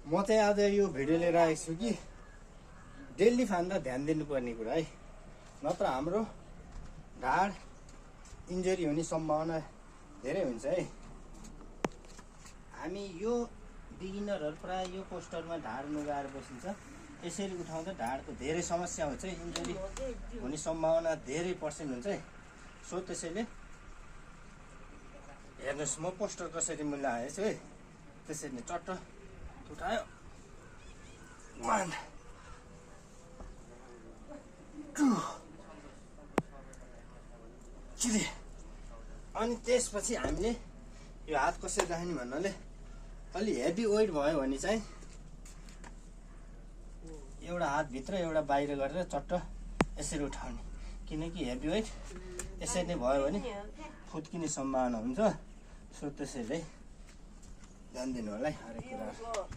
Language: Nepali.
म चाहिँ आज यो भिडियो लिएर आएको छु कि डेली फान्दा ध्यान दिनुपर्ने कुरा है, नत्र हाम्रो ढाड इन्जरी हुने सम्भावना धेरै हुन्छ है। हामी यो बिगिनरहरू प्राय यो पोस्टरमा ढाड नुगाएर बसिन्छ, यसरी उठाउँदा ढाडको धेरै समस्या हुन्छ, इन्जरी हुने सम्भावना धेरै पर्सेन्ट हुन्छ है। सो त्यसैले हेर्नुहोस्, म पोस्टर कसरी मिलाएछु है, त्यसरी नै चट्ट उठायो 1 2 3 अनि त्यसपछि हामीले यो हात कसरी राख्ने भन्नाले अलि हेभी वेट भयो भने चाहिँ एउटा हात भित्र एउटा बाहिर गरेर चट्ट यसरी उठाउने, किनकि हेभी वेट यसरी नै भयो भने फुत्किने सम्भावना हुन्छ। सो त्यसैले ध्यान दिनु होला है हरेक कुरा।